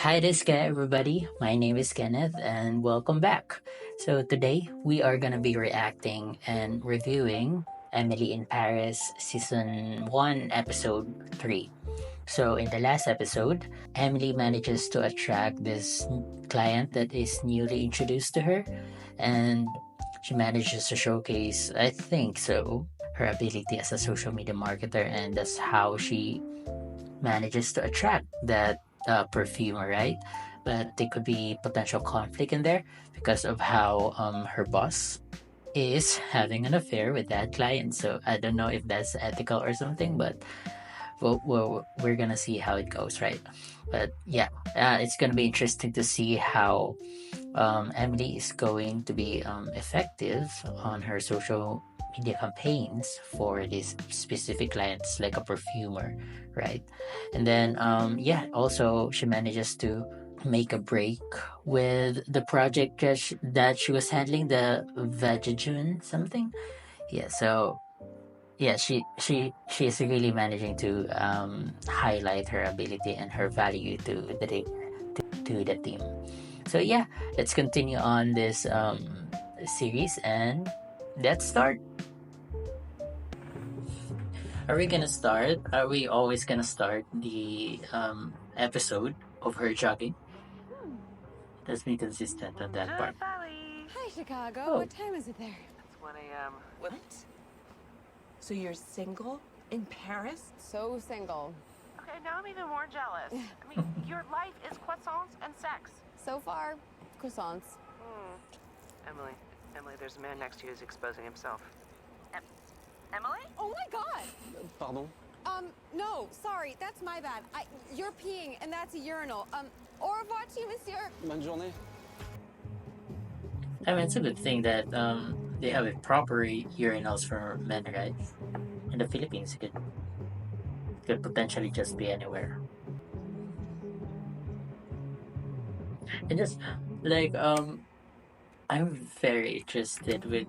Hi, everybody. My name is Kenneth, and welcome back. So today we are gonna be reacting and reviewing Emily in Paris season one, episode three. So in the last episode, Emily manages to attract this client that is newly introduced to her, and she manages to showcase, I think so, her ability as a social media marketer, and that's how she manages to attract that perfumer, right? But there could be potential conflict in there because of how her boss is having an affair with that client. So I don't know if that's ethical or something, but we're gonna see how it goes, right? But yeah, it's gonna be interesting to see how Emily is going to be effective on her social media campaigns for this specific clients, like a perfumer, right? And then, yeah, also she manages to make a break with the project that she was handling, the Vegajune something. Yeah, so yeah, she is really managing to highlight her ability and her value to the team. So yeah, let's continue on this series and let's start. Are we gonna start? Are we always gonna start the episode of her jogging? Let's be consistent on that part. Valley. Hi, Chicago. Oh, What time is it there? It's 1 a.m. What? So you're single in Paris? So single. Okay, now I'm even more jealous. I mean, your life is croissants and sex. So far, croissants. Emily, there's a man next to you who's exposing himself. Emily? Oh my god! Pardon? No, sorry, that's my bad. You're peeing, and that's a urinal. Au revoir to you, monsieur. Bonne journée. I mean, it's a good thing that they have a proper urinals for men, right? In the Philippines, it could potentially just be anywhere. And just like I'm very interested with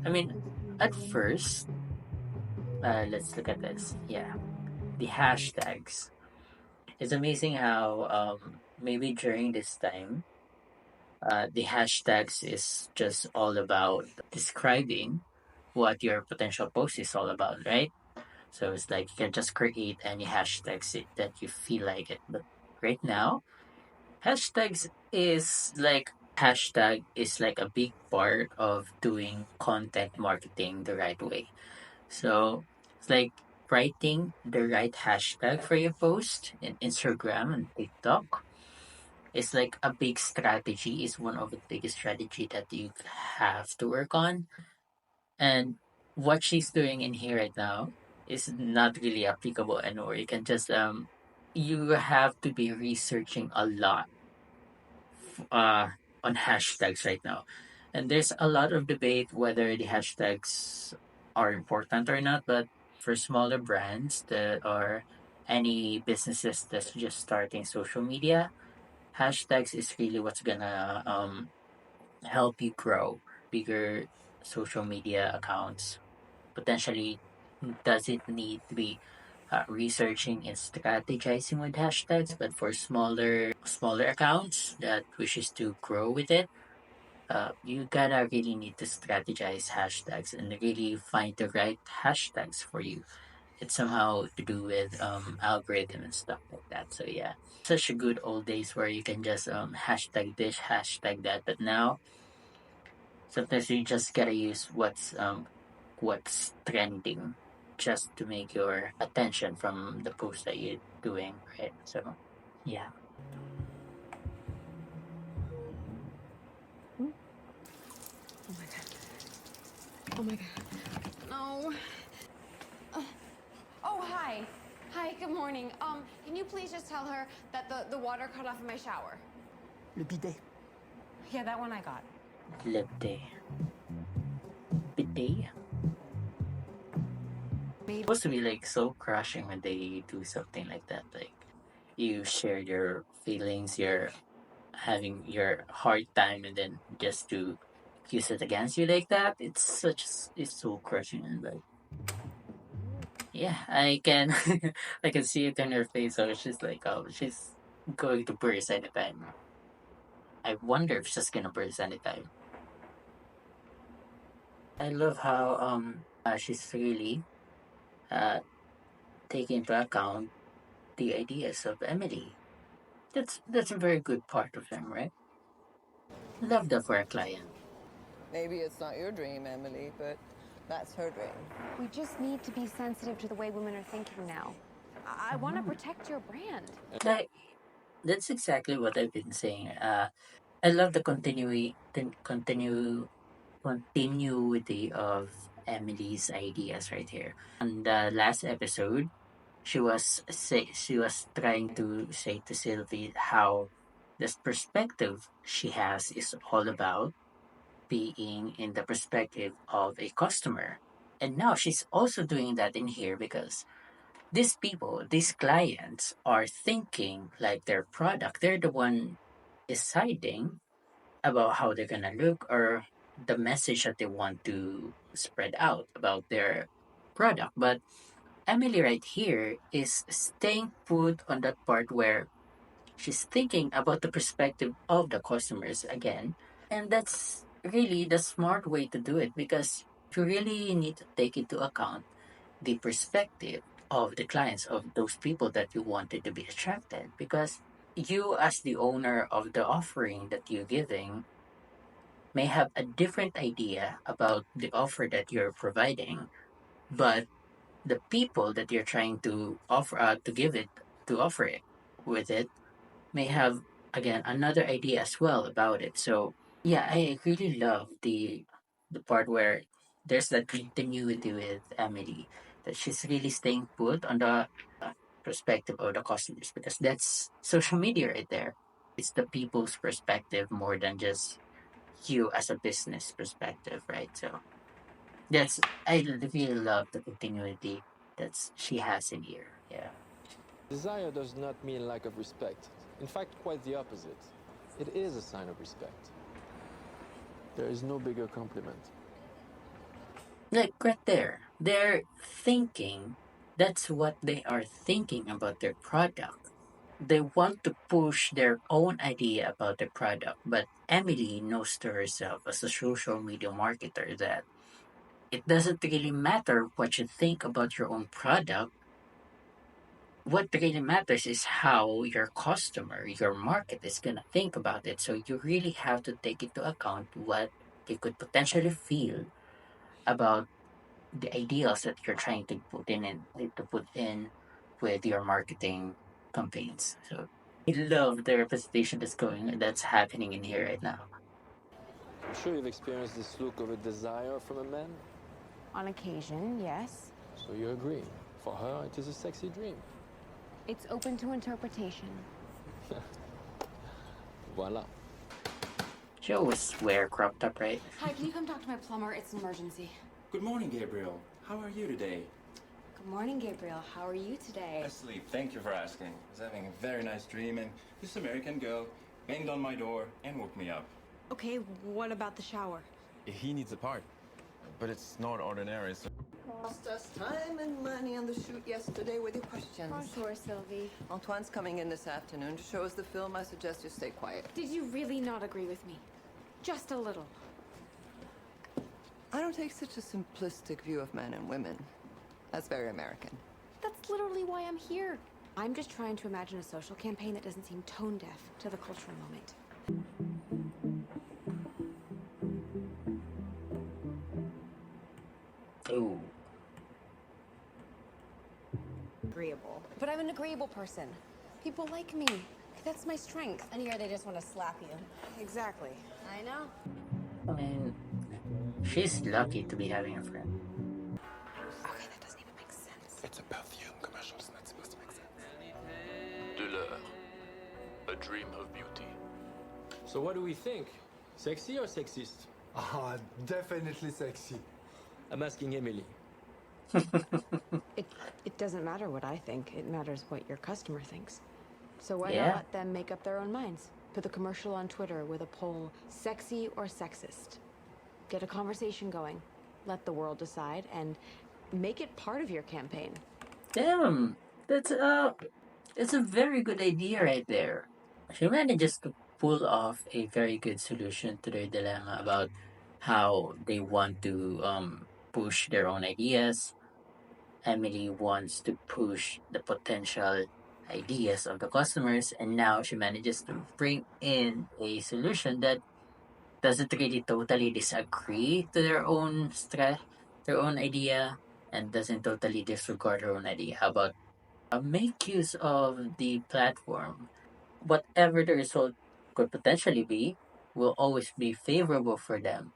I mean, at first, let's look at this. Yeah, the hashtags. It's amazing how maybe during this time, the hashtags is just all about describing what your potential post is all about, right? So it's like you can just create any hashtags that you feel like it. But right now, hashtags is like hashtag is like a big part of doing content marketing the right way. So it's like writing the right hashtag for your post in Instagram and TikTok is like a big strategy, is one of the biggest strategy that you have to work on. And what she's doing in here right now is not really applicable anymore. You can just you have to be researching a lot uh on hashtags right now. And there's a lot of debate whether the hashtags are important or not, but for smaller brands that are any businesses that's just starting social media, hashtags is really what's gonna help you grow bigger social media accounts. Potentially, does it need to be researching and strategizing with hashtags, but for smaller accounts that wishes to grow with it, you gotta really need to strategize hashtags and really find the right hashtags for you. It's somehow to do with algorithm and stuff like that. So yeah, such a good old days where you can just hashtag this, hashtag that. But now sometimes you just gotta use what's trending just to make your attention from the post that you're doing, right? So yeah. Oh my god. Oh my god. No. Oh, hi. Hi, good morning. Can you please just tell her that the water cut off in my shower? Le bidet. Yeah, that one I got. Lipday. Bidet. It's supposed to be like so crushing when they do something like that. Like you share your feelings, you're having your hard time, and then just to use it against you like that, it's so crushing. And like yeah, I can I can see it in her face. So she's like, oh, she's going to burst anytime. I wonder if she's gonna burst anytime. I love how she's really uh taking into account the ideas of Emily. That's a very good part of them, right? Love that for a client. Maybe it's not your dream, Emily, but that's her dream. We just need to be sensitive to the way women are thinking now. I want to protect your brand. Like that's exactly what I've been saying. I love the continuity of Emily's ideas right here. On the last episode, she was trying to say to Sylvie how this perspective she has is all about being in the perspective of a customer. And now she's also doing that in here because these people, these clients are thinking like their product. They're the one deciding about how they're gonna look or the message that they want to spread out about their product. But Emily right here is staying put on that part where she's thinking about the perspective of the customers again. And that's really the smart way to do it because you really need to take into account the perspective of the clients, of those people that you wanted to be attracted. Because you, as the owner of the offering that you're giving, may have a different idea about the offer that you're providing, but the people that you're trying to offer to give it to offer it with it may have again another idea as well about it. So yeah, I really love the part where there's that continuity with Emily that she's really staying put on the perspective of the customers because that's social media right there. It's the people's perspective more than just you as a business perspective, right? So that's I really love the continuity that she has in here. Yeah. Desire does not mean lack of respect. In fact, quite the opposite. It is a sign of respect. There is no bigger compliment. Like right there, they're thinking that's what they are thinking about their product. They want to push their own idea about the product, but Emily knows to herself as a social media marketer that it doesn't really matter what you think about your own product. What really matters is how your customer, your market is going to think about it. So you really have to take into account what they could potentially feel about the ideals that you're trying to put in and to put in with your marketing campaigns. So I love the representation that's happening in here right now. I'm sure you've experienced this look of a desire from a man. On occasion, yes. So you agree. For her, it is a sexy dream. It's open to interpretation. Voila. She always wear crop top, right? Hi, can you come talk to my plumber? It's an emergency. Good morning, Gabriel. How are you today? Good morning, Gabriel. How are you today? Asleep. Thank you for asking. I was having a very nice dream, and this American girl banged on my door and woke me up. Okay, what about the shower? He needs a part, but it's not ordinary, so... Lost us time and money on the shoot yesterday with your questions. Bonjour, Sylvie. Antoine's coming in this afternoon to show us the film. I suggest you stay quiet. Did you really not agree with me? Just a little. I don't take such a simplistic view of men and women. That's very American. That's literally why I'm here. I'm just trying to imagine a social campaign that doesn't seem tone deaf to the cultural moment. Ooh. Agreeable. But I'm an agreeable person. People like me. That's my strength. And here they just want to slap you. Exactly. I know. I mean, she's lucky to be having a friend. Okay, that doesn't even make sense. It's a perfume commercial, it's not supposed to make sense. De l'heure. A dream of beauty. So what do we think? Sexy or sexist? Ah, definitely sexy. I'm asking Emily. It doesn't matter what I think. It matters what your customer thinks. So why Yeah. not let them make up their own minds? Put the commercial on Twitter with a poll, sexy or sexist. Get a conversation going. Let the world decide and make it part of your campaign. Damn, that's It's a very good idea right there. She manages to pull off a very good solution to their dilemma about how they want to push their own ideas. Emily wants to push the potential ideas of the customers, and now she manages to bring in a solution that doesn't really totally disagree to their own idea, and doesn't totally disregard her own idea. How about make use of the platform? Whatever the result could potentially be, will always be favorable for them.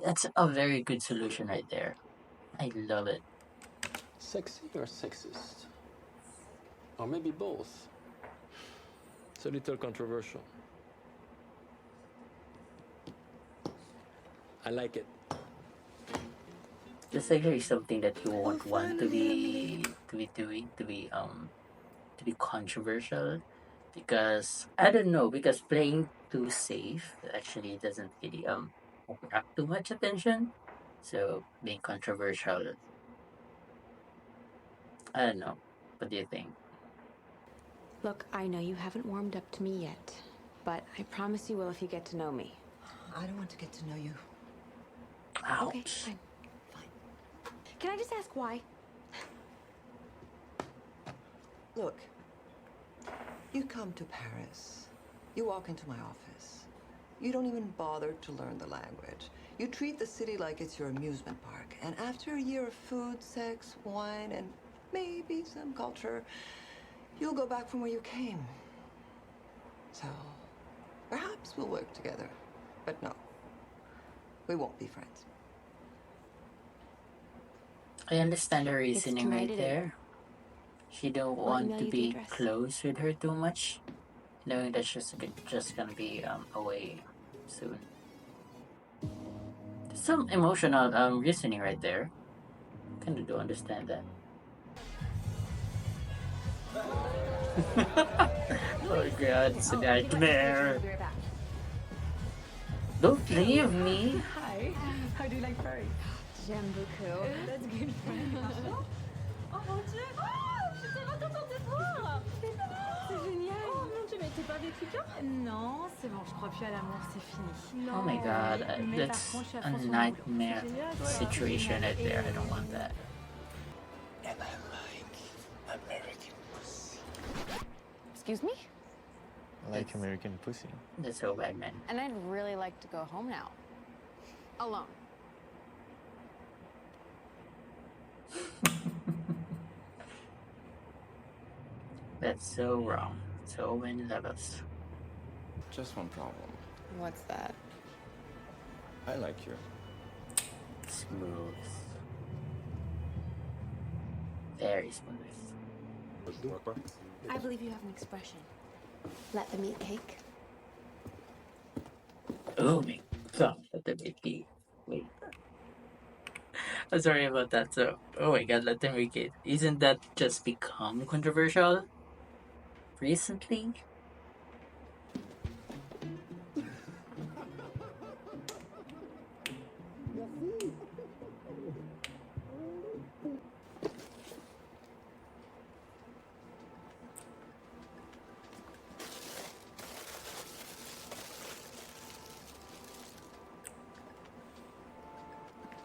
That's a very good solution right there. I love it. Sexy or sexist? Or maybe both. It's a little controversial. I like it. It's actually something that you won't want to be doing to be controversial, because I don't know, because playing too safe actually doesn't really attract too much attention. So being controversial, I don't know. What do you think? Look, I know you haven't warmed up to me yet, but I promise you will if you get to know me. I don't want to get to know you. Ouch. Okay, fine. Can I just ask why? Look, you come to Paris. You walk into my office. You don't even bother to learn the language. You treat the city like it's your amusement park. And after a year of food, sex, wine, and maybe some culture, you'll go back from where you came. So, perhaps we'll work together. But no, we won't be friends. I understand her reasoning too right late. there. She don't I'll want email to you the be address. close with her too much, knowing that she's just gonna be away soon. There's some emotional reasoning right there. Kinda do understand that. Oh god, it's a nightmare. Don't leave me. Hi. How do you like Paris? J'aime beaucoup. That's good. Oh mon dieu! Oh, je suis tellement contente de te voir! C'est génial! Oh mon dieu, mais t'es pas avec quelqu'un? Non, c'est bon, je crois plus à l'amour, c'est fini. Oh my god, Mais par that's contre, je suis à a fond sur mon boulot. nightmare C'est génial, voilà. situation right there. I don't want that. And I like American pussy. Excuse me? I like American pussy. That's so bad, man. And I'd really like to go home now. Alone. That's so wrong. So many levels. Just one problem. What's that? I like you. Smooth. Very smooth. I believe you have an expression. Let them eat cake. Oh my god, let them eat cake. Wait. I'm sorry about that. So, oh my god, let them eat cake. Isn't that just become controversial recently?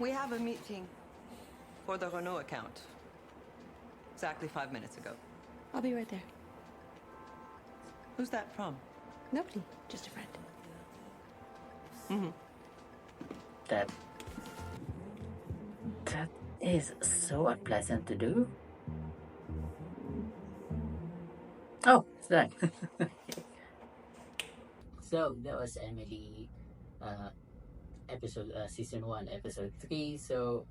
We have a meeting for the Renault account. Exactly 5 minutes ago. I'll be right there. Who's that from? Nobody, just a friend. That is so unpleasant to do. Oh, it's done. So that was Emily, episode season 1, episode 3. So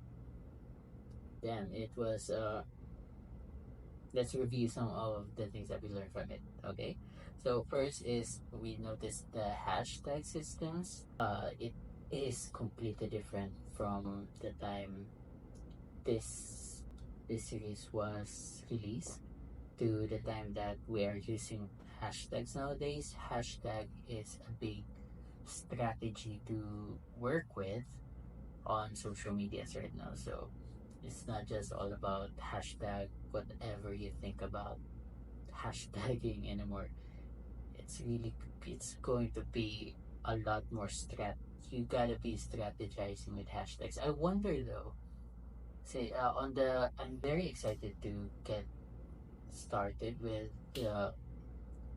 damn, it was let's review some of the things that we learned from it. Okay, so first is we noticed the hashtag systems. It is completely different from the time this series was released to the time that we are using hashtags nowadays. Hashtag is a big strategy to work with on social medias right now. So it's not just all about hashtag whatever you think about hashtagging anymore. It's really, it's going to be a lot more you gotta be strategizing with hashtags. I wonder though, say I'm very excited to get started with the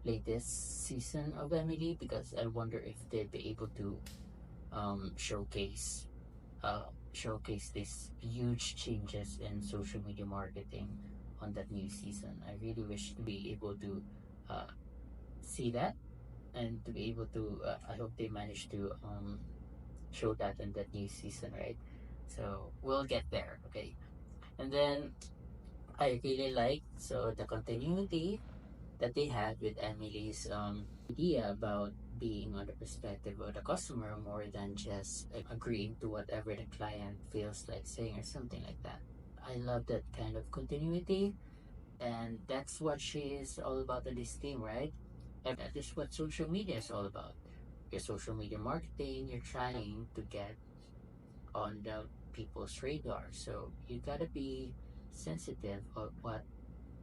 latest season of Emily, because I wonder if they'll be able to showcase showcase these huge changes in social media marketing on that new season. I really wish to be able to uh, see that, and to be able to I hope they manage to show that in that new season, right? So we'll get there, okay? And then I really like the continuity that they had with Emily's idea about being on the perspective of the customer more than just agreeing to whatever the client feels like saying or something like that. I love that kind of continuity, and that's what she is all about in this team, right? And that is what social media is all about. Your social media marketing, you're trying to get on the people's radar. So you gotta be sensitive of what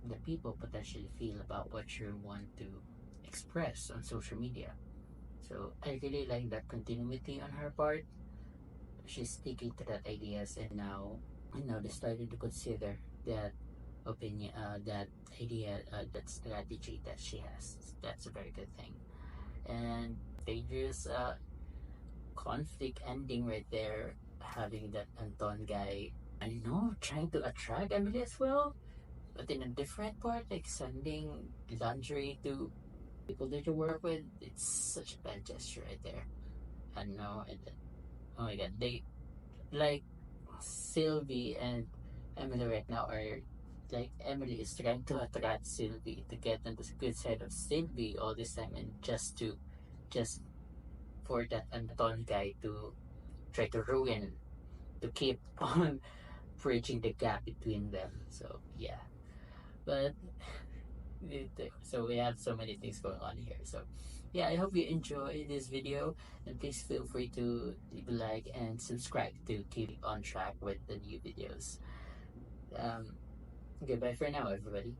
the people potentially feel about what you want to express on social media. So I really like that continuity on her part. She's sticking to that ideas, and now they started to consider that opinion, that idea, that strategy that she has. That's a very good thing. And dangerous conflict ending right there, having that Anton guy, I know, trying to attract Emily as well, but in a different part, like sending laundry to people that you work with. It's such a bad gesture right there. I know. And oh my god, they like Sylvie and Emily right now are like, Emily is trying to attract Sylvie to get on the good side of Sylvie all this time, and just for that Anton guy to try to ruin, to keep on bridging the gap between them. So yeah, but so we have so many things going on here. So yeah, I hope you enjoy this video, and please feel free to leave a like and subscribe to keep on track with the new videos. Goodbye for now, everybody.